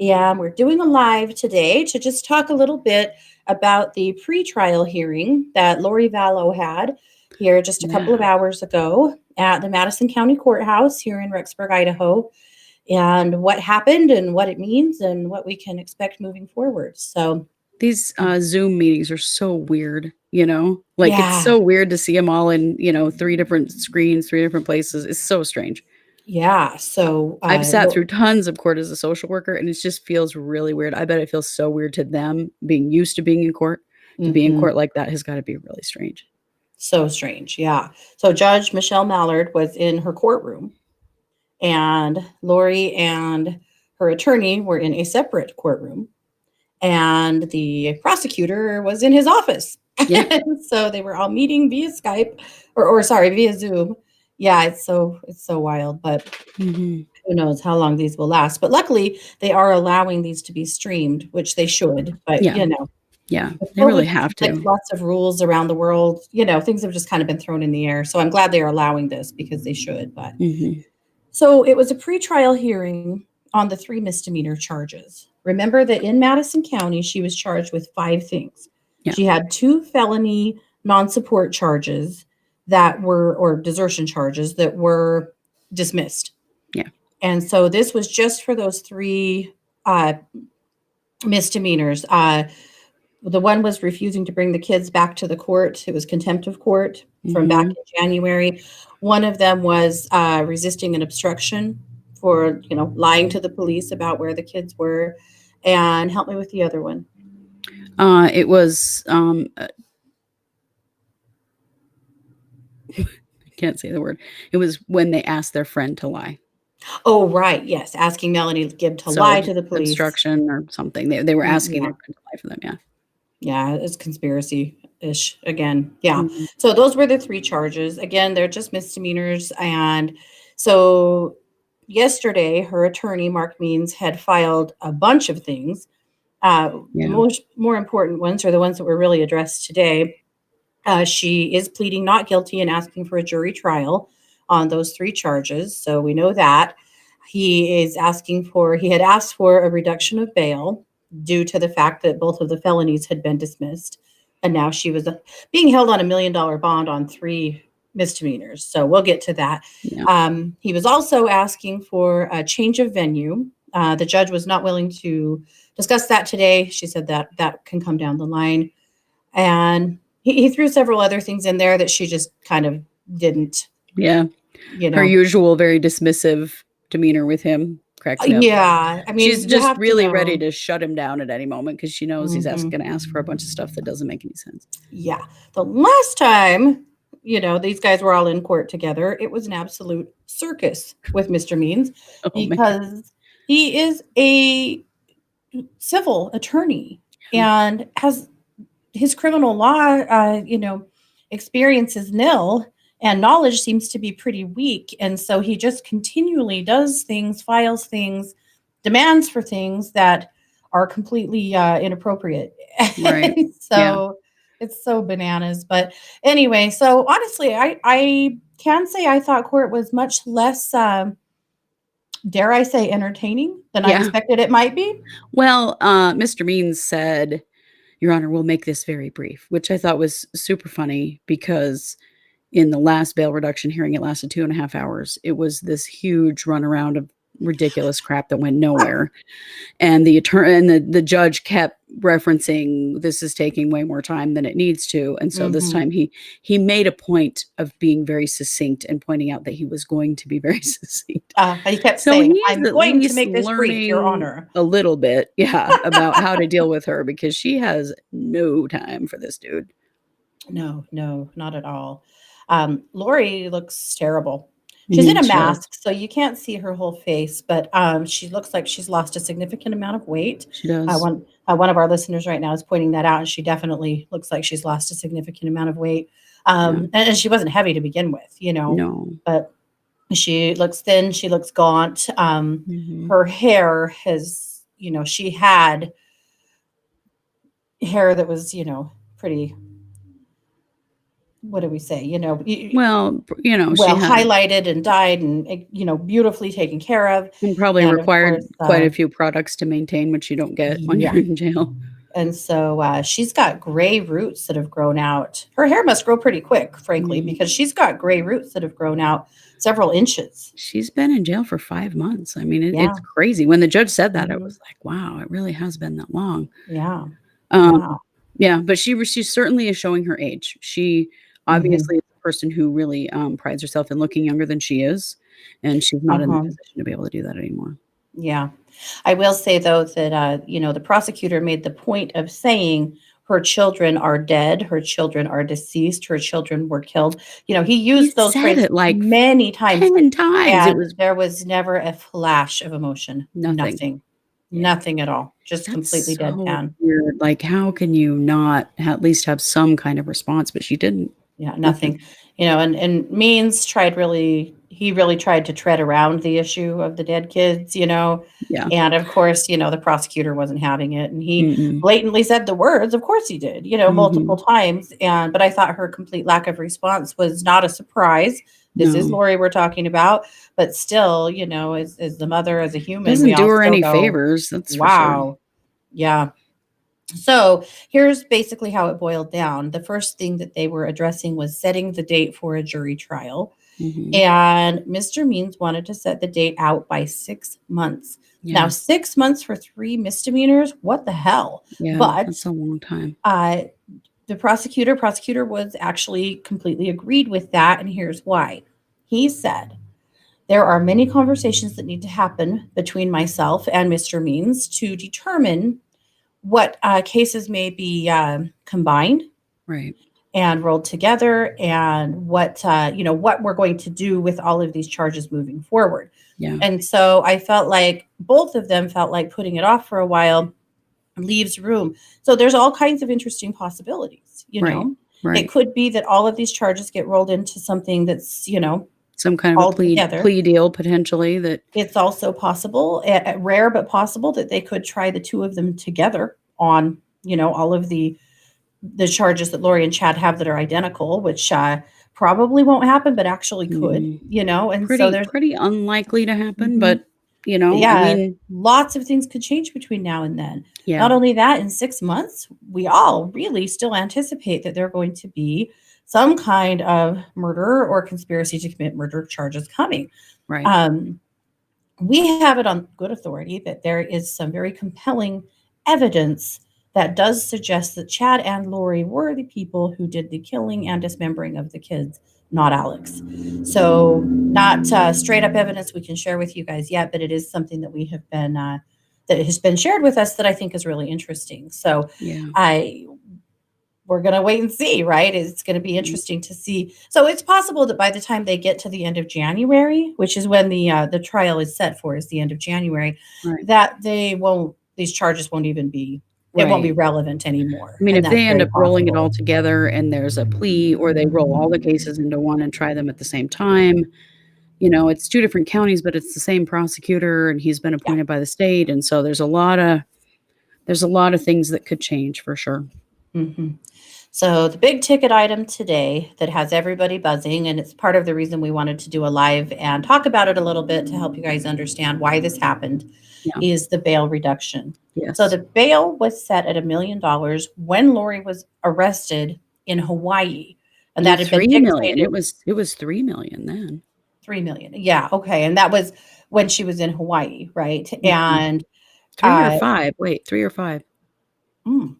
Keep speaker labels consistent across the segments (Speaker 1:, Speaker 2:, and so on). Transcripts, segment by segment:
Speaker 1: And we're doing a live today to just talk a little bit about the pretrial hearing that Lori Vallow had here just a couple of hours ago at the Madison County Courthouse here in Rexburg, Idaho, and what happened and what it means and what we can expect moving forward. So
Speaker 2: these Zoom meetings are so weird, like it's
Speaker 1: yeah,
Speaker 2: so weird to see them all in, 3 different screens, 3 different places. It's so strange.
Speaker 1: yeah. So
Speaker 2: I've sat through tons of court as a social worker, and it just feels really weird. I bet it feels so weird to them being used to being in court. To be in court like that has got to be really strange.
Speaker 1: So strange. Yeah. So Judge Michelle Mallard was in her courtroom, and Lori and her attorney were in a separate courtroom, and the prosecutor was in his office.
Speaker 2: Yeah.
Speaker 1: And so they were all meeting via Skype or sorry, via Zoom. Yeah, it's so wild, but who knows how long these will last. But luckily they are allowing these to be streamed, which they should, but
Speaker 2: Yeah, they really have to.
Speaker 1: like lots of rules around the world, things have just kind of been thrown in the air. So I'm glad they are allowing this because they should. But so it was a pretrial hearing on the 3 misdemeanor charges. Remember that in Madison County, she was charged with 5 things.
Speaker 2: Yeah.
Speaker 1: She had 2 felony non-support charges that were, or desertion charges that were dismissed.
Speaker 2: Yeah.
Speaker 1: And so this was just for those 3 misdemeanors. The one was refusing to bring the kids back to the court. It was contempt of court from back in January. One of them was resisting an obstruction for, lying to the police about where the kids were. And help me with the other one.
Speaker 2: It was, I can't say the word. It was when they asked their friend to lie.
Speaker 1: Oh, right. Yes. Asking Melanie Gibb to lie to the police.
Speaker 2: Obstruction or something. They were asking their friend to lie for them. Yeah.
Speaker 1: Yeah, it's conspiracy-ish again. Yeah. So those were the 3 charges. Again, they're just misdemeanors. And so yesterday, her attorney, Mark Means, had filed a bunch of things. The more important ones are the ones that were really addressed today. She is pleading not guilty and asking for a jury trial on those 3 charges. So we know that. He had asked for a reduction of bail due to the fact that both of the felonies had been dismissed. And now she was being held on $1 million bond on 3 misdemeanors. So we'll get to that.
Speaker 2: Yeah.
Speaker 1: He was also asking for a change of venue. The judge was not willing to discuss that today. She said that can come down the line. And he threw several other things in there that she just kind of didn't.
Speaker 2: Yeah. Her usual very dismissive demeanor with him cracks me up.
Speaker 1: Yeah. I mean,
Speaker 2: she's just really ready to shut him down at any moment because she knows he's going to ask for a bunch of stuff that doesn't make any sense.
Speaker 1: Yeah. The last time, these guys were all in court together, it was an absolute circus with Mr. Means because he is a civil attorney and has his criminal law, experience is nil and knowledge seems to be pretty weak. And so he just continually does things, files things, demands for things that are completely inappropriate.
Speaker 2: Right.
Speaker 1: So it's so bananas. But anyway, so honestly, I can say I thought court was much less, dare I say, entertaining than I expected it might be.
Speaker 2: Well, Mr. Means said, "Your Honor, we'll make this very brief," which I thought was super funny because in the last bail reduction hearing, it lasted 2.5 hours. It was this huge runaround of ridiculous crap that went nowhere. And the attorney and the judge kept referencing this is taking way more time than it needs to. And so this time he made a point of being very succinct and pointing out that he was going to be very succinct.
Speaker 1: He kept saying, "I'm going to make this brief, Your Honor."
Speaker 2: A little bit, about how to deal with her because she has no time for this dude.
Speaker 1: No, not at all. Lori looks terrible. She's in a mask, so you can't see her whole face, but she looks like she's lost a significant amount of weight.
Speaker 2: She does.
Speaker 1: One of our listeners right now is pointing that out, and she definitely looks like she's lost a significant amount of weight. And she wasn't heavy to begin with,
Speaker 2: No.
Speaker 1: But she looks thin. She looks gaunt. Her hair has, she had hair that was, pretty what do we say?
Speaker 2: Well, she
Speaker 1: Well
Speaker 2: had
Speaker 1: highlighted and dyed and, beautifully taken care of.
Speaker 2: and probably
Speaker 1: And of
Speaker 2: required
Speaker 1: course,
Speaker 2: quite a few products to maintain, which you don't get when
Speaker 1: yeah.
Speaker 2: you're in jail.
Speaker 1: And so she's got gray roots that have grown out. Her hair must grow pretty quick, frankly,
Speaker 2: Mhm.
Speaker 1: because she's got gray roots that have grown out several inches.
Speaker 2: She's been in jail for 5 months. I mean, it's
Speaker 1: Yeah.
Speaker 2: crazy. When the judge said that, I
Speaker 1: Mhm.
Speaker 2: was like, "Wow, it really has been that long."
Speaker 1: Yeah.
Speaker 2: Um,
Speaker 1: Yeah.
Speaker 2: yeah, but she certainly is showing her age. She
Speaker 1: Mhm.
Speaker 2: obviously is a person who really, prides herself in looking younger than she is, and she's not in the
Speaker 1: Uh-huh.
Speaker 2: position to be able to do that anymore.
Speaker 1: Yeah. I will say though that the prosecutor made the point of saying her children are dead, her children are deceased, her children were killed. He
Speaker 2: He
Speaker 1: used those
Speaker 2: said
Speaker 1: phrases
Speaker 2: it like
Speaker 1: many times
Speaker 2: 10 times. It
Speaker 1: and
Speaker 2: was
Speaker 1: there was never a flash of emotion.
Speaker 2: nothing.
Speaker 1: Nothing.
Speaker 2: Yeah.
Speaker 1: Nothing at all. Just completely
Speaker 2: That's so
Speaker 1: deadpan.
Speaker 2: weird. Like, how can you not at least have some kind of response? But she didn't.
Speaker 1: Yeah,
Speaker 2: Nothing.
Speaker 1: nothing. And Means he really tried to tread around the issue of the dead kids,
Speaker 2: Yeah.
Speaker 1: and of course, the prosecutor wasn't having it, and he
Speaker 2: Mm-mm.
Speaker 1: blatantly said the words, of course he did, multiple
Speaker 2: Mhm.
Speaker 1: times, but I thought her complete lack of response was not a surprise. This is
Speaker 2: No.
Speaker 1: Lori we're talking about, but still, as the mother, as a human, we
Speaker 2: Doesn't
Speaker 1: all
Speaker 2: do her
Speaker 1: still
Speaker 2: any
Speaker 1: go,
Speaker 2: favors, that's for sure.
Speaker 1: wow. Yeah. So here's basically how it boiled down. The first thing that they were addressing was setting the date for a jury trial.
Speaker 2: Mhm.
Speaker 1: And Mr. Means wanted to set the date out by 6 months. Now,
Speaker 2: Yeah.
Speaker 1: 6 months for three misdemeanors, what the hell?
Speaker 2: Yeah,
Speaker 1: But
Speaker 2: that's a long time.
Speaker 1: uh, the prosecutor was actually completely agreed with that. And here's why. He said, there are many conversations that need to happen between myself and Mr. Means to determine what cases may be combined
Speaker 2: Right.
Speaker 1: and rolled together and what we're going to do with all of these charges moving forward.
Speaker 2: Yeah.
Speaker 1: And so I felt like both of them felt like putting it off for a while leaves room. So there's all kinds of interesting possibilities.
Speaker 2: Right.
Speaker 1: It
Speaker 2: Right.
Speaker 1: could be that all of these charges get rolled into something that's
Speaker 2: Some kind of a
Speaker 1: all
Speaker 2: plea
Speaker 1: together.
Speaker 2: plea deal potentially that
Speaker 1: It's also possible, rare but possible, that they could try the two of them together on all of the charges that Lori and Chad have that are identical, which probably won't happen, but actually could,
Speaker 2: mm,
Speaker 1: and so
Speaker 2: pretty
Speaker 1: there's
Speaker 2: pretty unlikely to happen,
Speaker 1: mhm.
Speaker 2: but, I
Speaker 1: Yeah,
Speaker 2: mean,
Speaker 1: lots of things could change between now and then.
Speaker 2: yeah.
Speaker 1: Not only that, in 6 months, we all really still anticipate that there are going to be some kind of murder or conspiracy to commit murder charges coming.
Speaker 2: Right.
Speaker 1: Um, we have it on good authority that there is some very compelling evidence that does suggest that Chad and Lori were the people who did the killing and dismembering of the kids, not Alex. So, not straight up evidence we can share with you guys yet, but it is something that we have been that has been shared with us that I think is really interesting. So,
Speaker 2: Yeah.
Speaker 1: I we're going to wait and see, right? It's going to be
Speaker 2: Mm,
Speaker 1: interesting to see. So it's possible that by the time they get to the end of January, which is when the trial is set for, is the end of January,
Speaker 2: right.
Speaker 1: that these charges won't even be, it won't be
Speaker 2: Right.
Speaker 1: relevant
Speaker 2: I
Speaker 1: anymore,
Speaker 2: mean,
Speaker 1: and
Speaker 2: if
Speaker 1: that's
Speaker 2: they end
Speaker 1: very
Speaker 2: up rolling it all
Speaker 1: possible.
Speaker 2: together and there's a plea or they roll all the cases into one and try them at the same time, it's 2 different counties, but it's the same prosecutor and he's been
Speaker 1: Yeah.
Speaker 2: appointed by the state, and so there's a lot of things that could change for sure.
Speaker 1: hmm So the big ticket item today that has everybody buzzing, and it's part of the reason we wanted to do a live and talk about it a little bit to help you guys understand why this happened,
Speaker 2: Yeah.
Speaker 1: is the bail reduction. So
Speaker 2: Yes.
Speaker 1: the bail was set at $1 million when Lori was arrested in Hawaii, and
Speaker 2: No,
Speaker 1: that had been
Speaker 2: 3,000,000.
Speaker 1: dictated
Speaker 2: It was 3,000,000 then.
Speaker 1: 3 million. Yeah, okay, and that was when she was in Hawaii, right?
Speaker 2: Mhm.
Speaker 1: And
Speaker 2: 3 or
Speaker 1: uh,
Speaker 2: 5, wait, 3 or 5?
Speaker 1: mm,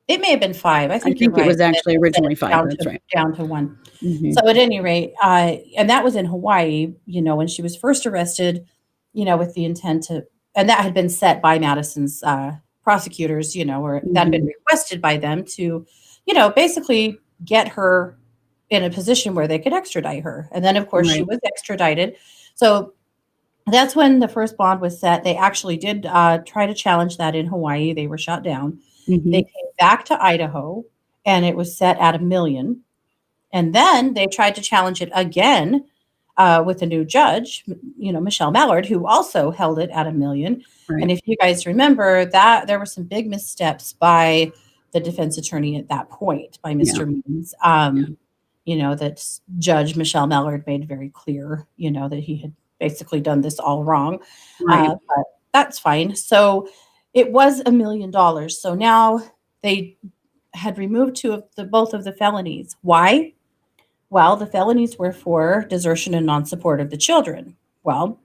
Speaker 1: it may have been 5. I
Speaker 2: I
Speaker 1: think you're
Speaker 2: think it
Speaker 1: right.
Speaker 2: was
Speaker 1: And then
Speaker 2: actually
Speaker 1: they set
Speaker 2: originally
Speaker 1: it
Speaker 2: 5, that's right.
Speaker 1: down to 1.
Speaker 2: Mhm.
Speaker 1: So at any rate, and that was in Hawaii, when she was first arrested, with the intent to, and that had been set by Madison's prosecutors, or that had been
Speaker 2: Mhm.
Speaker 1: requested by them to, basically get her in a position where they could extradite her. And then, of course, she
Speaker 2: Right.
Speaker 1: was extradited. So that's when the first bond was set. They actually did try to challenge that in Hawaii. They were shot down. They
Speaker 2: Mhm.
Speaker 1: came back to Idaho, and it was set at 1 million. And then they tried to challenge it again with a new judge, Michelle Mallard, who also held it at 1 million. And
Speaker 2: Right.
Speaker 1: if you guys remember that, there were some big missteps by the defense attorney at that point, by
Speaker 2: Yeah.
Speaker 1: Mr. Means.
Speaker 2: Yeah.
Speaker 1: that Judge Michelle Mallard made very clear, that he had basically done this all wrong.
Speaker 2: Right.
Speaker 1: But that's fine. So it was $1 million. So now they had removed both of the felonies. Why? Well, the felonies were for desertion and non-support of the children. Well,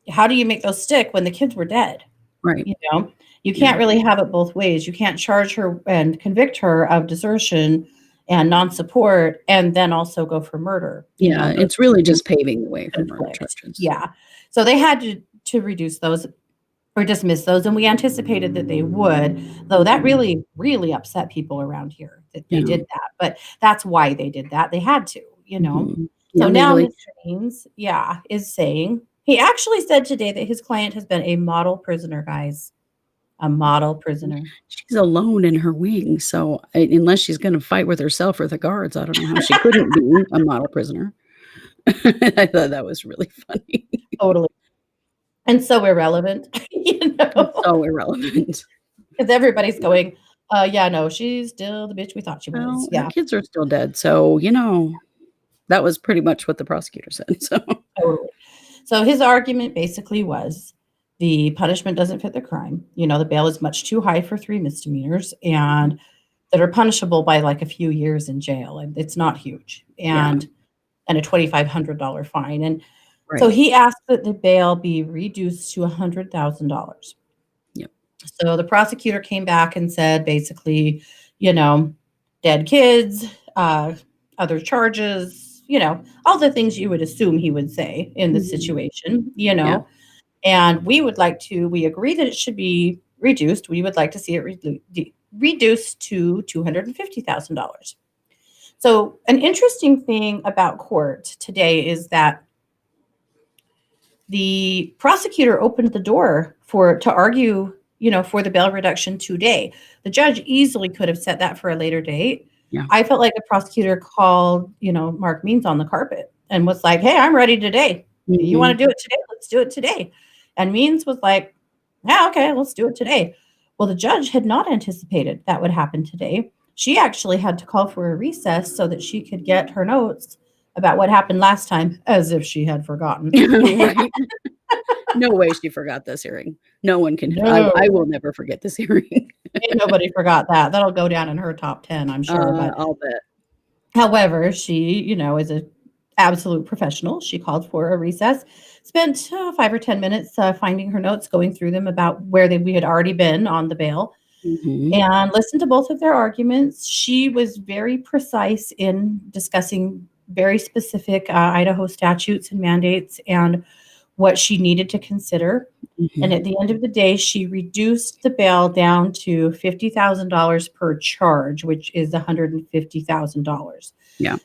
Speaker 1: how do you make those stick when the kids were dead?
Speaker 2: Right.
Speaker 1: You know, you
Speaker 2: Yeah.
Speaker 1: can't really have it both ways. You can't charge her and convict her of desertion and non-support and then also go for murder.
Speaker 2: Yeah,
Speaker 1: Those
Speaker 2: it's really
Speaker 1: things
Speaker 2: just paving the way for murder
Speaker 1: conflict.
Speaker 2: charges.
Speaker 1: Yeah. So they had to reduce those or dismiss those, and we anticipated that they would, though that really, really upset people around here that they
Speaker 2: Yeah.
Speaker 1: did that. But that's why they did that. They had to.
Speaker 2: Mhm.
Speaker 1: So
Speaker 2: Yeah,
Speaker 1: now
Speaker 2: legally.
Speaker 1: Mr. Means, is saying he actually said today that his client has been a model prisoner, guys. A model prisoner.
Speaker 2: She's alone in her wing, so unless she's gonna fight with herself or the guards, I don't know how she couldn't be a model prisoner. I thought that was really funny.
Speaker 1: Totally. And so irrelevant,
Speaker 2: So irrelevant.
Speaker 1: because everybody's going, yeah, no, she's still the bitch we thought she was.
Speaker 2: Well, her
Speaker 1: Yeah,
Speaker 2: kids are still dead, so, that was pretty much what the prosecutor said, so
Speaker 1: totally. So his argument basically was the punishment doesn't fit the crime. The bail is much too high for 3 misdemeanors and that are punishable by like a few years in jail. And it's not huge.
Speaker 2: yeah,
Speaker 1: And a $2,500 fine. And so
Speaker 2: right.
Speaker 1: he asked that the bail be reduced to $100,000.
Speaker 2: Yep.
Speaker 1: So the prosecutor came back and said basically, dead kids, other charges, all the things you would assume he would say in this
Speaker 2: Mhm.
Speaker 1: situation,
Speaker 2: Yeah,
Speaker 1: and we agree that it should be reduced. We would like to see it reduced to $250,000. So an interesting thing about court today is that the prosecutor opened the door to argue, for the bail reduction today. The judge easily could have set that for a later date.
Speaker 2: yeah.
Speaker 1: I felt like the prosecutor called, Mark Means on the carpet and was like, "Hey, I'm ready today. You want
Speaker 2: Mhm.
Speaker 1: to do it today? Let's do it today." And Means was like, "Yeah, okay, let's do it today." Well, the judge had not anticipated that would happen today. She actually had to call for a recess so that she could get her notes about what happened last time, as if she had forgotten.
Speaker 2: Right. No way she forgot this hearing. No one can I
Speaker 1: No,
Speaker 2: will never forget this hearing.
Speaker 1: ain't nobody forgot that. That'll go down in her top 10, I'm sure, but
Speaker 2: I'll bet.
Speaker 1: however, she, is a absolute professional. She called for a recess, spent 5 or 10 minutes finding her notes, going through them about where we had already been on the bail,
Speaker 2: Mhm.
Speaker 1: and listened to both of their arguments. She was very precise in discussing very specific Idaho statutes and mandates and what she needed to consider. And
Speaker 2: Mhm.
Speaker 1: at the end of the day, she reduced the bail down to $50,000 per charge, which is $150,000.
Speaker 2: Yeah.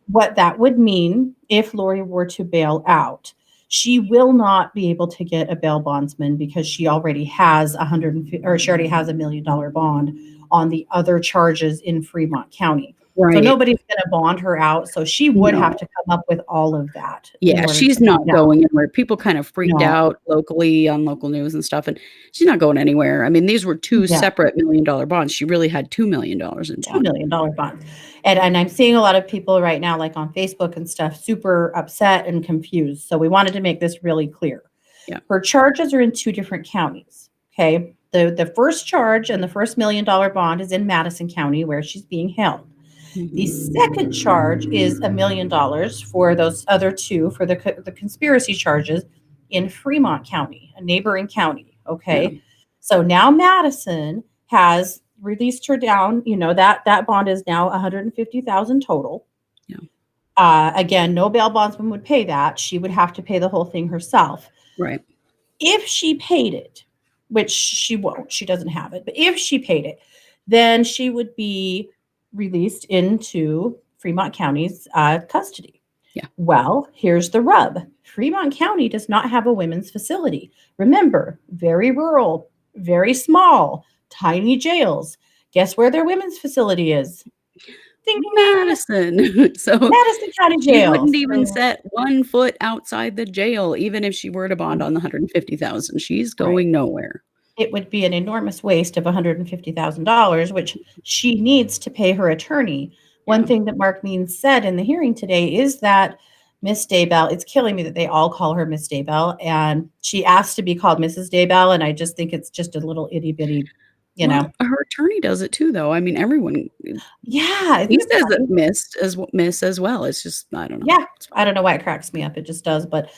Speaker 1: What that would mean if Lori were to bail out, she will not be able to get a bail bondsman because she already has $1 million bond on the other charges in Fremont County. So
Speaker 2: Right.
Speaker 1: nobody's going to bond her out. So she would have
Speaker 2: No.
Speaker 1: to come up with all of that in
Speaker 2: Yeah,
Speaker 1: order to
Speaker 2: she's not
Speaker 1: bond out.
Speaker 2: going anywhere. People kind of freaked
Speaker 1: No,
Speaker 2: out locally on local news and stuff, and she's not going anywhere. I mean, these were 2
Speaker 1: yeah.
Speaker 2: separate $1 million bonds. She really had $2 million in bond.
Speaker 1: $2 million bonds. And I'm seeing a lot of people right now, like on Facebook and stuff, super upset and confused. So we wanted to make this really clear.
Speaker 2: Yeah.
Speaker 1: Her charges are in 2 different counties. Okay. The first charge and the first $1 million bond is in Madison County where she's being held. The
Speaker 2: Mhm.
Speaker 1: second charge is $1 million for those other 2 for the conspiracy charges in Fremont County, a neighboring county.
Speaker 2: Yeah.
Speaker 1: Okay. So now Madison has released her down. That bond is now 150,000 total.
Speaker 2: Yeah.
Speaker 1: Again, no bail bondsman would pay that. She would have to pay the whole thing herself.
Speaker 2: Right.
Speaker 1: If she paid it, which she won't, she doesn't have it, but if she paid it, then she would be released into Fremont County's custody.
Speaker 2: Yeah.
Speaker 1: Well, here's the rub. Fremont County does not have a women's facility. Remember, very rural, very small, tiny jails. Guess where their women's facility is? Ding, ding, ding.
Speaker 2: Madison. So
Speaker 1: Madison County
Speaker 2: she
Speaker 1: Jail.
Speaker 2: wouldn't even
Speaker 1: So,
Speaker 2: set 1 foot outside the jail, even if she were to bond on the 150,000. She's
Speaker 1: right.
Speaker 2: going nowhere.
Speaker 1: It would be an enormous waste of $150,000, which she needs to pay her attorney. One thing that Mark Means said in the hearing today is that Miss Daybell, it's killing me that they all call her Miss Daybell, and she asked to be called Mrs. Daybell, and I just think it's just a little itty bitty,
Speaker 2: Well, her attorney does it too, though. I mean, everyone.
Speaker 1: Yeah, isn't
Speaker 2: He
Speaker 1: it
Speaker 2: says
Speaker 1: funny?
Speaker 2: that Miss as well. It's just I don't know.
Speaker 1: Yeah, I don't know why it cracks me up. It just does. But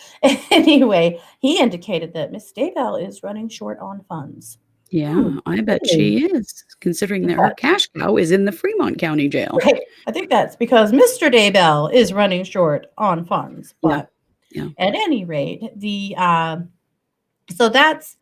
Speaker 1: anyway, he indicated that Miss Daybell is running short on funds.
Speaker 2: Yeah, I bet
Speaker 1: Really?
Speaker 2: she is, considering that her
Speaker 1: But
Speaker 2: cash cow is in the Fremont County Jail.
Speaker 1: right, I think that's because Mr. Daybell is running short on funds.
Speaker 2: Yeah,
Speaker 1: But
Speaker 2: yeah.
Speaker 1: at any rate, so that's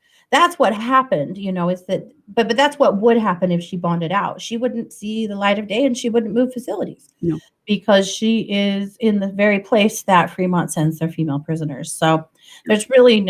Speaker 1: what happened, is that but that's what would happen if she bonded out. She wouldn't see the light of day and she wouldn't move facilities
Speaker 2: No.
Speaker 1: because she is in the very place that Fremont sends their female prisoners. So there's really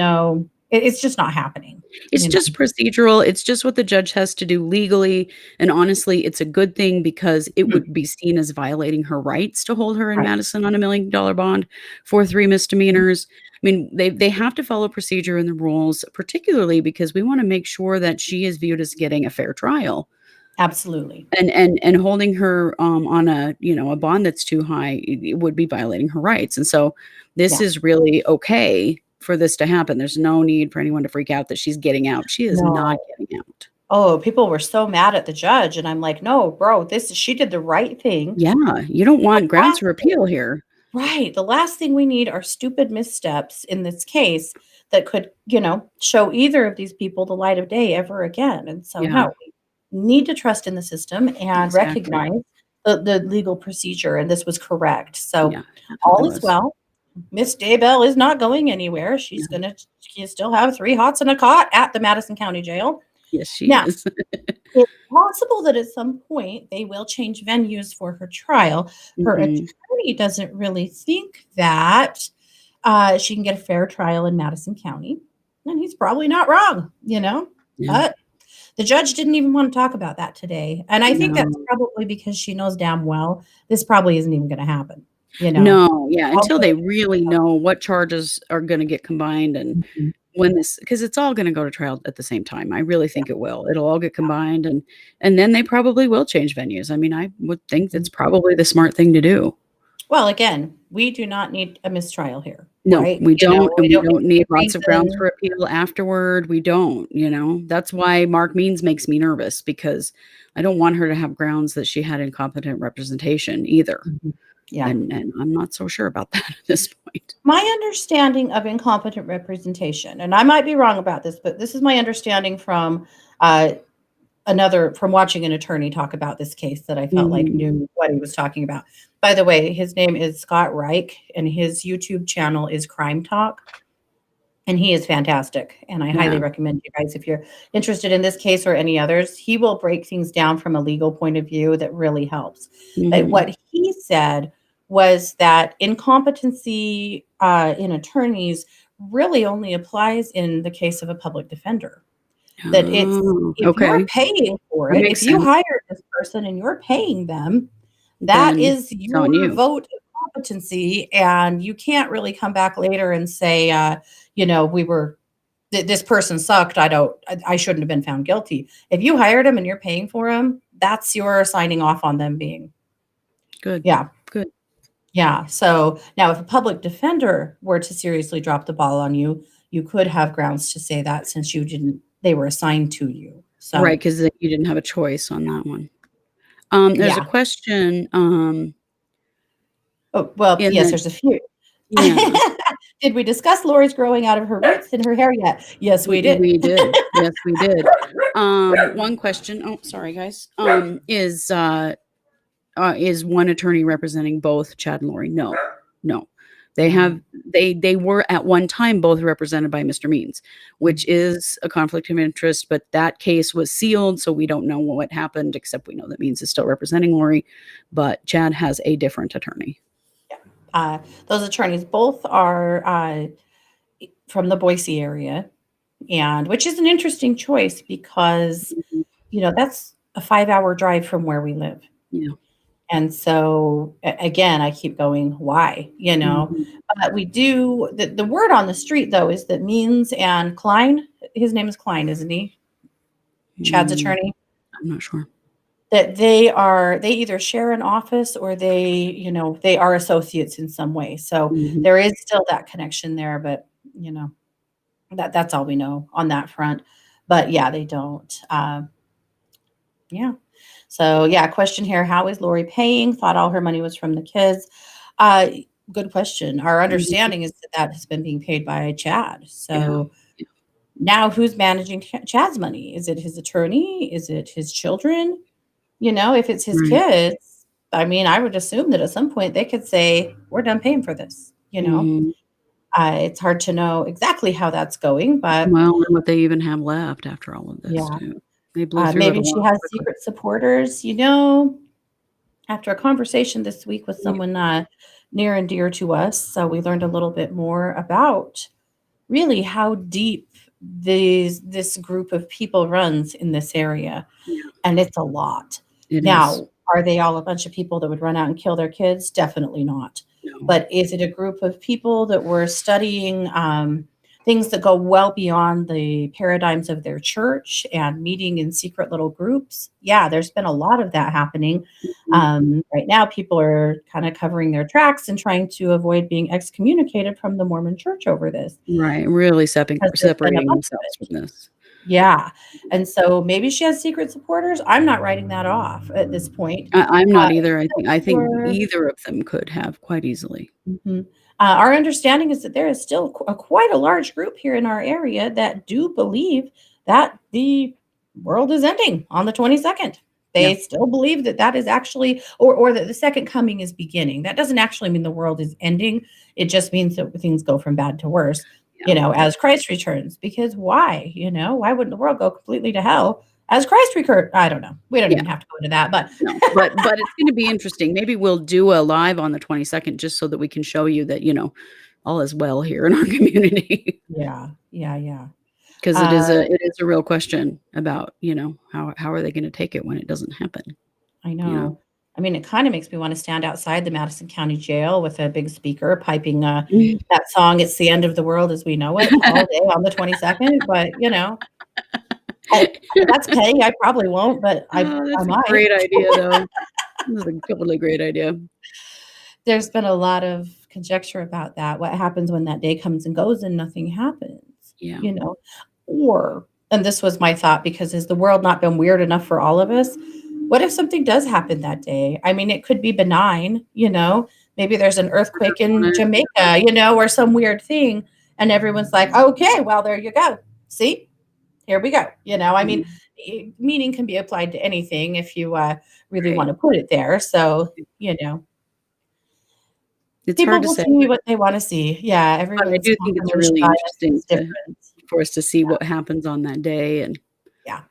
Speaker 1: it's just not happening.
Speaker 2: It's just procedural. It's just what the judge has to do legally. And honestly, it's a good thing because it
Speaker 1: Mhm.
Speaker 2: would be seen as violating her rights to hold her in
Speaker 1: Right.
Speaker 2: Madison on $1 million bond for 3 misdemeanors. I mean, they have to follow procedure and the rules, particularly because we want to make sure that she is viewed as getting a fair trial.
Speaker 1: Absolutely.
Speaker 2: And holding her on a bond that's too high, it would be violating her rights. And so this
Speaker 1: Yeah.
Speaker 2: is really okay for this to happen. There's no need for anyone to freak out that she's getting out. She is not
Speaker 1: No.
Speaker 2: getting out.
Speaker 1: Oh, people were so mad at the judge, and I'm like, "No, bro, she did the right thing."
Speaker 2: Yeah, you don't
Speaker 1: The
Speaker 2: want grounds
Speaker 1: last
Speaker 2: for appeal here.
Speaker 1: Right. The last thing we need are stupid missteps in this case that could, show either of these people the light of day ever again. And so,
Speaker 2: Yeah,
Speaker 1: no, we need to trust in the system and
Speaker 2: exactly.
Speaker 1: recognize the legal procedure. And this was correct. So,
Speaker 2: Yeah, it
Speaker 1: all
Speaker 2: totally
Speaker 1: is
Speaker 2: was.
Speaker 1: well. Miss Daybell is not going anywhere.
Speaker 2: Yeah.
Speaker 1: She still have 3 hots and a cot at the Madison County Jail.
Speaker 2: Yes, she
Speaker 1: Now,
Speaker 2: is.
Speaker 1: it's possible that at some point they will change venues for her trial. Her
Speaker 2: Mhm.
Speaker 1: attorney doesn't really think that she can get a fair trial in Madison County, and he's probably not wrong,
Speaker 2: Yeah.
Speaker 1: but the judge didn't even want to talk about that today, and I think that's
Speaker 2: No.
Speaker 1: probably because she knows damn well this probably isn't even gonna happen, you know?
Speaker 2: No, yeah,
Speaker 1: I'll
Speaker 2: until
Speaker 1: go
Speaker 2: they really know what charges are gonna get combined and
Speaker 1: Mhm.
Speaker 2: when this, because it's all gonna go to trial at the same time. I really
Speaker 1: Yeah,
Speaker 2: think it will. It'll all get combined and then they probably will change venues. I mean, I would think
Speaker 1: mhm.
Speaker 2: that's probably the smart thing to do.
Speaker 1: Well, again, we do not need a mistrial here,
Speaker 2: No,
Speaker 1: right?
Speaker 2: we don't, and
Speaker 1: We
Speaker 2: we
Speaker 1: don't need
Speaker 2: don't need
Speaker 1: any
Speaker 2: lots of grounds
Speaker 1: reason.
Speaker 2: for appeal afterward. We don't. That's why Mark Means makes me nervous because I don't want her to have grounds that she had incompetent representation either.
Speaker 1: Mhm. Yeah.
Speaker 2: And I'm not so sure about that at this point.
Speaker 1: My understanding of incompetent representation, and I might be wrong about this, but this is my understanding from uh, from watching an attorney talk about this case that I felt like
Speaker 2: Mhm.
Speaker 1: knew what he was talking about. By the way, his name is Scott Reich, and his YouTube channel is Crime Talk, and he is fantastic. And I highly
Speaker 2: Yeah.
Speaker 1: recommend you guys if you're interested in this case or any others. He will break things down from a legal point of view that really helps. But
Speaker 2: Mhm.
Speaker 1: what he said was that incompetency in attorneys really only applies in the case of a public defender. That
Speaker 2: Oh,
Speaker 1: if you're
Speaker 2: okay.
Speaker 1: paying for
Speaker 2: That
Speaker 1: it, if
Speaker 2: makes
Speaker 1: you
Speaker 2: sense.
Speaker 1: hire this person and you're paying them, that
Speaker 2: Then
Speaker 1: is
Speaker 2: it's
Speaker 1: your
Speaker 2: on you.
Speaker 1: vote of competency, and you can't really come back later and say, we were this person sucked. I shouldn't have been found guilty. If you hired him and you're paying for him, that's your signing off on them being,
Speaker 2: Good.
Speaker 1: yeah,
Speaker 2: Good.
Speaker 1: yeah. So now, if a public defender were to seriously drop the ball on you, you could have grounds to say that since they were assigned to you.
Speaker 2: Right,
Speaker 1: So,
Speaker 2: 'cause you didn't have a choice on that one. There's a
Speaker 1: yeah.
Speaker 2: question,
Speaker 1: Oh, well,
Speaker 2: in
Speaker 1: yes,
Speaker 2: the
Speaker 1: there's a few.
Speaker 2: yeah,
Speaker 1: Did we discuss Lori's growing out of her roots in her hair yet? Yes, we did.
Speaker 2: we did. Yes, we did. One question oh, sorry, guys, is one attorney representing both Chad and Lori? No, no. They have
Speaker 1: Um,
Speaker 2: they were at one time both represented by Mr. Means, which
Speaker 1: mhm.
Speaker 2: is a conflict of interest, but that case was sealed, so we don't know what happened, except we know that Means is still representing Lori, but Chad has a different attorney.
Speaker 1: Yeah. Those attorneys both are from the Boise area, and which is an interesting choice because,
Speaker 2: Mhm.
Speaker 1: that's a 5-hour drive from where we live.
Speaker 2: Yeah.
Speaker 1: And so again, I keep going, why?
Speaker 2: Mhm.
Speaker 1: But we do the word on the street though is that Means and Klein, his name is Klein, isn't he? Chad's
Speaker 2: Mm,
Speaker 1: attorney.
Speaker 2: I'm not sure.
Speaker 1: that they either share an office or they are associates in some way. So
Speaker 2: Mhm.
Speaker 1: there is still that connection there, but that's all we know on that front. But yeah, they don't. Yeah. So yeah, question here: how is Lori paying? Thought all her money was from the kids. Uh, Good question. Our
Speaker 2: Mhm.
Speaker 1: understanding is that has been being paid by Chad.
Speaker 2: Yeah.
Speaker 1: So now who's managing Chad's money? Is it his attorney? Is it his children? If it's his
Speaker 2: Right.
Speaker 1: kids, I mean, I would assume that at some point they could say, "We're done paying for this."
Speaker 2: Mhm.
Speaker 1: It's hard to know exactly how that's going, but
Speaker 2: Well, and what they even have left after all of this
Speaker 1: yeah,
Speaker 2: too. They blew through it a
Speaker 1: maybe she
Speaker 2: lot
Speaker 1: has
Speaker 2: quickly.
Speaker 1: secret supporters. After a conversation this week with
Speaker 2: Yeah.
Speaker 1: someone near and dear to us, so we learned a little bit more about really how deep this group of people runs in this area.
Speaker 2: Yeah.
Speaker 1: And it's a lot.
Speaker 2: It is.
Speaker 1: Now, are they all a bunch of people that would run out and kill their kids? Definitely not.
Speaker 2: No.
Speaker 1: But is it a group of people that were studying things that go well beyond the paradigms of their church and meeting in secret little groups? Yeah, there's been a lot of that happening.
Speaker 2: Mhm.
Speaker 1: Right now, people are kind of covering their tracks and trying to avoid being excommunicated from the Mormon church over this
Speaker 2: Right, really
Speaker 1: because there's been a
Speaker 2: separating
Speaker 1: bunch of
Speaker 2: themselves
Speaker 1: it.
Speaker 2: from this.
Speaker 1: Yeah, and so maybe she has secret supporters. I'm not writing that off at this point.
Speaker 2: I'm not either. I
Speaker 1: Except
Speaker 2: think
Speaker 1: for
Speaker 2: either of them could have quite easily.
Speaker 1: mhm. Our understanding is that there is still quite a large group here in our area that do believe that the world is ending on the 22nd.
Speaker 2: Yeah.
Speaker 1: They still believe that that is actually, or that the second coming is beginning. That doesn't actually mean the world is ending. It just means that things go from bad to worse,
Speaker 2: Yeah. Yeah.
Speaker 1: as Christ returns. Because why? Why wouldn't the world go completely to hell as Christ returns? I don't know. We don't
Speaker 2: Yeah.
Speaker 1: even have to go into that, but
Speaker 2: No. But it's gonna be interesting. Maybe we'll do a live on the 22nd just so that we can show you that, all is well here in our community.
Speaker 1: yeah, yeah, yeah.
Speaker 2: 'Cause
Speaker 1: Uh,
Speaker 2: it is a real question about, how are they gonna take it when it doesn't happen,
Speaker 1: I
Speaker 2: you know?
Speaker 1: know. I mean, it kinda makes me wanna stand outside the Madison County Jail with a big speaker piping, that song, "It's the End of the World as We Know It," all day on the 22nd, but, I if that's petty, I probably won't, but
Speaker 2: Oh,
Speaker 1: I
Speaker 2: that's a
Speaker 1: might.
Speaker 2: great idea, though. That's a totally great idea.
Speaker 1: There's been a lot of conjecture about that, what happens when that day comes and goes and nothing happens,
Speaker 2: Yeah.
Speaker 1: you know? Or and this was my thought because has the world not been weird enough for all of us? What if something does happen that day? I mean, it could be benign. Maybe there's an earthquake
Speaker 2: On
Speaker 1: in
Speaker 2: it.
Speaker 1: Jamaica, or some weird thing, and everyone's like, "Okay, well, there you go. See? Here we go." I mean,
Speaker 2: Mhm.
Speaker 1: meaning can be applied to anything if you, really
Speaker 2: Right.
Speaker 1: wanna put it there. So,
Speaker 2: It's hard
Speaker 1: people
Speaker 2: to
Speaker 1: will
Speaker 2: say,
Speaker 1: see what they wanna see. Yeah,
Speaker 2: but I
Speaker 1: everyone's
Speaker 2: do think it's
Speaker 1: confirmation
Speaker 2: really
Speaker 1: bias
Speaker 2: interesting
Speaker 1: is different.
Speaker 2: for us to see what happens on that day and
Speaker 1: Yeah.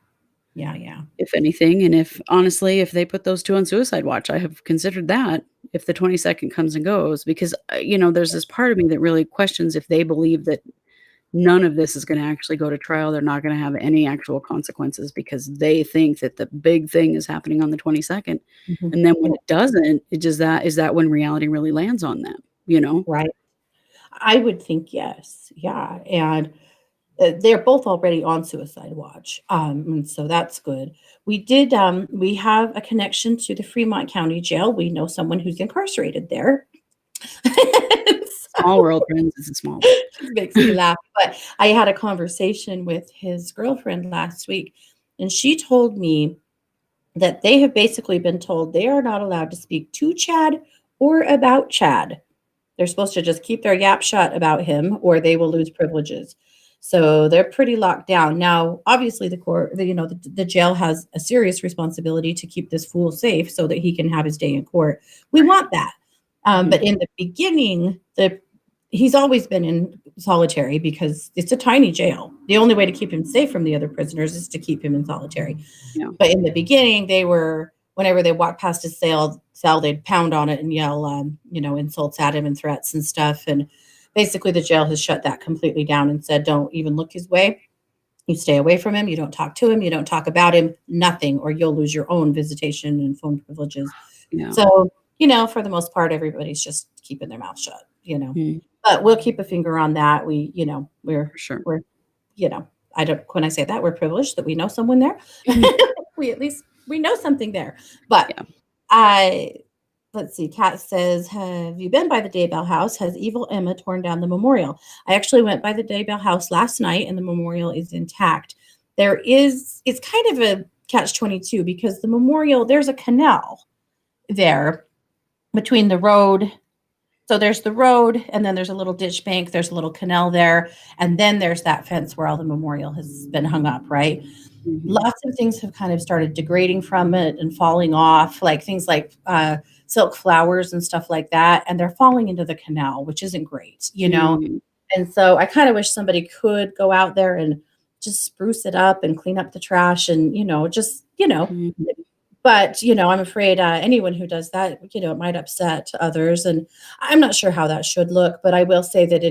Speaker 1: Yeah, yeah.
Speaker 2: if anything, and if honestly, if they put those 2 on suicide watch, I have considered that if the 22nd comes and goes because, there's this part of me that really questions if they believe that none of this is gonna actually go to trial, they're not gonna have any actual consequences because they think that the big thing is happening on the 22nd,
Speaker 1: Mhm.
Speaker 2: and then when
Speaker 1: Yeah,
Speaker 2: it doesn't, it just that is that when reality really lands on them, you know?
Speaker 1: right. I would think yes. Yeah, and, they're both already on suicide watch, and so that's good. We have a connection to the Fremont County Jail. We know someone who's incarcerated there.
Speaker 2: Small
Speaker 1: So
Speaker 2: world, friends, it's a small world.
Speaker 1: it just makes me laugh, but I had a conversation with his girlfriend last week, and she told me that they have basically been told they are not allowed to speak to Chad or about Chad. They're supposed to just keep their yap shut about him or they will lose privileges. So they're pretty locked down. Now, obviously the court, the jail has a serious responsibility to keep this fool safe so that he can have his day in court. We
Speaker 2: Right.
Speaker 1: want that.
Speaker 2: Mhm.
Speaker 1: But in the beginning, he's always been in solitary because it's a tiny jail. The only way to keep him safe from the other prisoners is to keep him in solitary.
Speaker 2: Yeah.
Speaker 1: But in the beginning, whenever they walked past his cell, they'd pound on it and yell, insults at him and threats and stuff. And basically, the jail has shut that completely down and said, don't even look his way. You stay away from him. You don't talk to him. You don't talk about him, nothing, or you'll lose your own visitation and phone privileges.
Speaker 2: Yeah.
Speaker 1: So, for the most part, everybody's just keeping their mouth shut.
Speaker 2: Mhm.
Speaker 1: But we'll keep a finger on that.
Speaker 2: For sure.
Speaker 1: We're, I don't, when I say that, we're privileged that we know someone there. We at least we know something there. But
Speaker 2: Yeah.
Speaker 1: I let's see. Kat says, "Have you been by the Daybell house? Has evil Emma torn down the memorial?" I actually went by the Daybell house last night, and the memorial is intact. It's kind of a catch-22 because the memorial, there's a canal there between the road. So there's the road, and then there's a little ditch bank. There's a little canal there, and then there's that fence where all the memorial has been hung up. Right.
Speaker 2: Mhm.
Speaker 1: Lots of things have kind of started degrading from it and falling off, like things like silk flowers and stuff like that, and they're falling into the canal, which isn't great.
Speaker 2: Mm.
Speaker 1: And so I kind of wish somebody could go out there and just spruce it up and clean up the trash and just.
Speaker 2: Mhm.
Speaker 1: But I'm afraid anyone who does that, it might upset others, and I'm not sure how that should look. But I will say that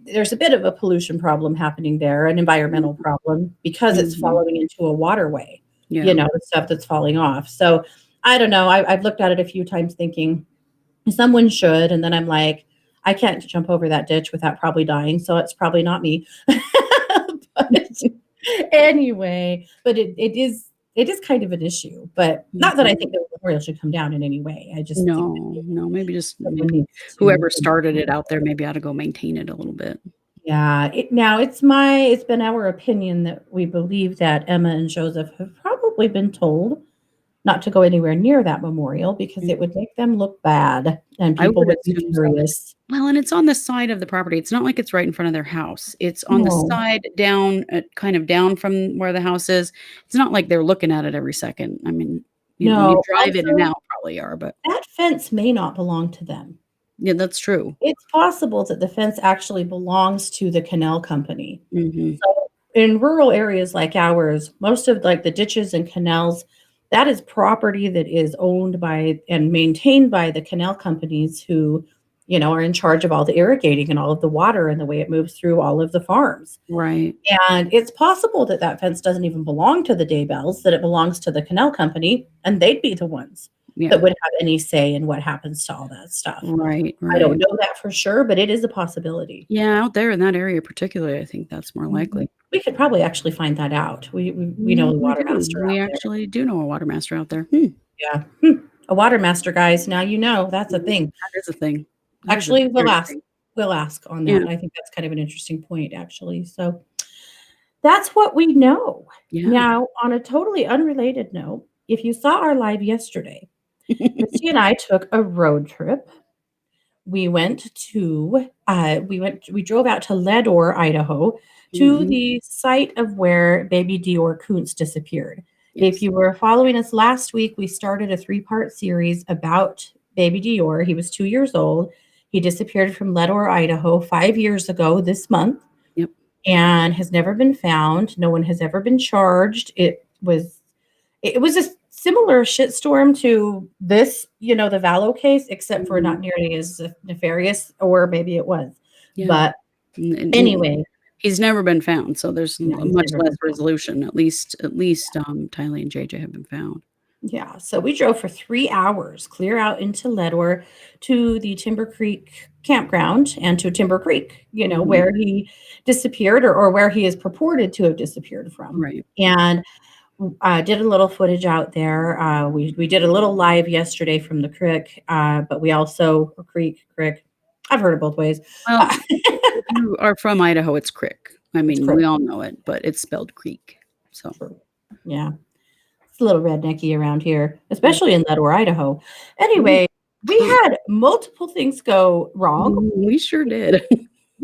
Speaker 1: there's a bit of a pollution problem happening there, an environmental problem, because it's
Speaker 2: Mhm.
Speaker 1: following into a waterway.
Speaker 2: Yeah.
Speaker 1: The stuff that's falling off. So I don't know. I've looked at it a few times, thinking someone should, and then I'm like, I can't jump over that ditch without probably dying, so it's probably not me. But anyway, but it is kind of an issue, but not that I
Speaker 2: Mhm.
Speaker 1: think the memorial should come down in any way. I just think that
Speaker 2: No, no, maybe
Speaker 1: someone needs to.
Speaker 2: whoever started it out there maybe ought to go maintain it a little bit.
Speaker 1: Yeah, it's been our opinion that we believe that Emma and Joseph have probably been told not to go anywhere near that memorial because
Speaker 2: Mm.
Speaker 1: it would make them look bad and
Speaker 2: I
Speaker 1: people
Speaker 2: would
Speaker 1: would be
Speaker 2: assume so.
Speaker 1: furious.
Speaker 2: Well, and it's on the side of the property. It's not like it's right in front of their house. It's on the
Speaker 1: No,
Speaker 2: side down, kind of down from where the house is. It's not like they're looking at it every second. I mean, when you
Speaker 1: no.
Speaker 2: drive in and
Speaker 1: Also,
Speaker 2: out, probably are, but
Speaker 1: that fence may not belong to them.
Speaker 2: yeah, that's true.
Speaker 1: It's possible that the fence actually belongs to the canal company.
Speaker 2: Mhm.
Speaker 1: So in rural areas like ours, most of like the ditches and canals, that is property that is owned by and maintained by the canal companies who, are in charge of all the irrigating and all of the water and the way it moves through all of the farms.
Speaker 2: Right.
Speaker 1: And it's possible that that fence doesn't even belong to the Daybells, that it belongs to the canal company, and they'd be the ones
Speaker 2: Yeah.
Speaker 1: that would have any say in what happens to all that stuff.
Speaker 2: Right,
Speaker 1: I don't
Speaker 2: right.
Speaker 1: know that for sure, but it is a possibility.
Speaker 2: Yeah, out there in that area particularly, I think that's more
Speaker 1: Mhm.
Speaker 2: likely.
Speaker 1: We could probably actually find that out. We know
Speaker 2: Mm,
Speaker 1: the
Speaker 2: we
Speaker 1: water
Speaker 2: do.
Speaker 1: master
Speaker 2: We
Speaker 1: out there.
Speaker 2: actually do know a water master out there. Hmm.
Speaker 1: Yeah. A water master, guys, now that's a
Speaker 2: Mhm.
Speaker 1: thing.
Speaker 2: That is a thing. That is a
Speaker 1: Actually, we'll
Speaker 2: very
Speaker 1: ask.
Speaker 2: thing.
Speaker 1: We'll ask on
Speaker 2: Yeah,
Speaker 1: that. I think that's kind of an interesting point, actually. So that's what we know.
Speaker 2: yeah.
Speaker 1: Now, on a totally unrelated note, if you saw our live yesterday, Kristi and I took a road trip. We drove out to Leadore, Idaho, to
Speaker 2: Mhm.
Speaker 1: the site of where baby Dior Koontz disappeared. If
Speaker 2: Yes.
Speaker 1: you were following us last week, we started a three-part series about baby Dior. He was 2 years old. He disappeared from Leadore, Idaho 5 years ago this month
Speaker 2: Yep.
Speaker 1: and has never been found. No one has ever been charged. It was a similar shitstorm to this, the Vallow case, except for
Speaker 2: Mhm.
Speaker 1: not nearly as nefarious, or maybe it was.
Speaker 2: Yeah.
Speaker 1: But
Speaker 2: And
Speaker 1: anyway,
Speaker 2: he's never been found, so there's
Speaker 1: yeah, he's
Speaker 2: much
Speaker 1: never
Speaker 2: less
Speaker 1: been found.
Speaker 2: resolution. At least, Tylee and JJ have been found.
Speaker 1: Yeah, so we drove for 3 hours, clear out into Leadore to the Timber Creek campground and to Timber Creek,
Speaker 2: Mhm.
Speaker 1: where he disappeared, or where he is purported to have disappeared from.
Speaker 2: Right.
Speaker 1: And did a little footage out there. We did a little live yesterday from the creek, but we also or creek. I've heard it both ways.
Speaker 2: Well,
Speaker 1: Uh,
Speaker 2: if you are from Idaho, it's Crick. I
Speaker 1: it's
Speaker 2: mean,
Speaker 1: creek.
Speaker 2: we all know it, but it's spelled Creek. So,
Speaker 1: True. Yeah, it's a little rednecky around here,
Speaker 2: yeah.
Speaker 1: especially in Leadore, Idaho.
Speaker 2: True,
Speaker 1: Anyway, we
Speaker 2: true.
Speaker 1: had multiple things go wrong.
Speaker 2: We sure did.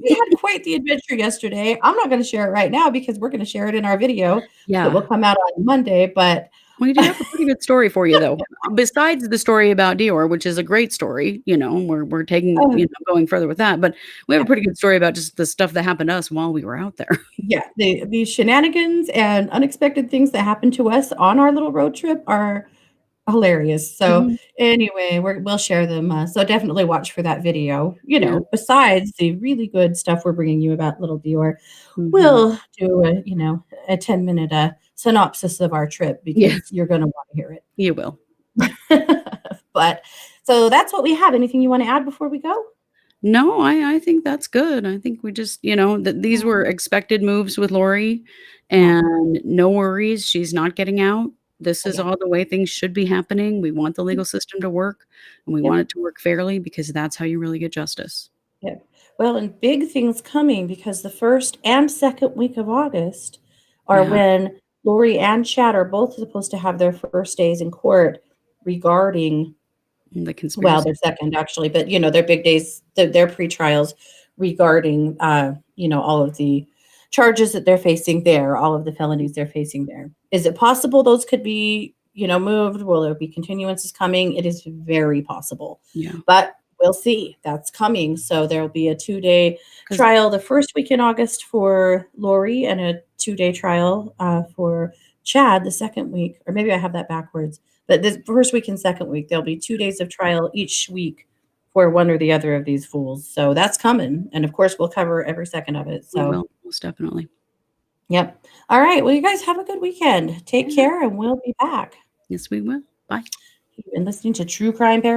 Speaker 1: We had quite the adventure yesterday. I'm not going to share it right now because we're going to share it in our video that will
Speaker 2: Yeah.
Speaker 1: come out on Monday. But
Speaker 2: We do have a pretty good story for you, though. Besides the story about Dior, which is a great story, we're taking,
Speaker 1: uh,
Speaker 2: going further with that, but we have a pretty good story about just the stuff that happened to us while we were out there.
Speaker 1: yeah, the shenanigans and unexpected things that happened to us on our little road trip are hilarious. So
Speaker 2: Mhm.
Speaker 1: anyway, we'll share them. So definitely watch for that video.
Speaker 2: Yeah.
Speaker 1: Besides the really good stuff we're bringing you about Little Dior,
Speaker 2: Mhm.
Speaker 1: we'll do a 10-minute synopsis of our trip
Speaker 2: Yeah,
Speaker 1: because you're going to want to hear
Speaker 2: you will.
Speaker 1: it. But so that's what we have. Anything you want to add before we go?
Speaker 2: No, I think that's good. I think we just, that these were expected moves with Lori
Speaker 1: Yeah.
Speaker 2: and no worries. She's not getting out. This is
Speaker 1: Yeah.
Speaker 2: all the way things should be happening. We want the legal system to work, and we
Speaker 1: Yep.
Speaker 2: want it to work fairly because that's how you really get justice.
Speaker 1: Yeah. Well, and big things coming because the first and second week of August are
Speaker 2: Yeah,
Speaker 1: when Lori and Chad are both supposed to have their first days in court regarding,
Speaker 2: the
Speaker 1: well,
Speaker 2: conspiracy.
Speaker 1: their second actually, but their big days, their pre-trials regarding all of the charges that they're facing there, all of the felonies they're facing there. Is it possible those could be, moved? Will there be continuances coming? It is very possible.
Speaker 2: Yeah,
Speaker 1: But we'll see. That's coming. So there'll be a 2-day
Speaker 2: 'cause
Speaker 1: trial the first week in August for Lori and a 2-day trial for Chad the second week. Or maybe I have that backwards. But this first week and second week, there'll be 2 days of trial each week for one or the other of these fools. So that's coming. And of course, we'll cover every second of it.
Speaker 2: we
Speaker 1: So,
Speaker 2: will, most definitely.
Speaker 1: yep. All right. Well, you guys have a good weekend. Take
Speaker 2: Yeah.
Speaker 1: care, and we'll be back.
Speaker 2: Yes, we will. Bye.
Speaker 1: You've been listening to True Crime Paradise.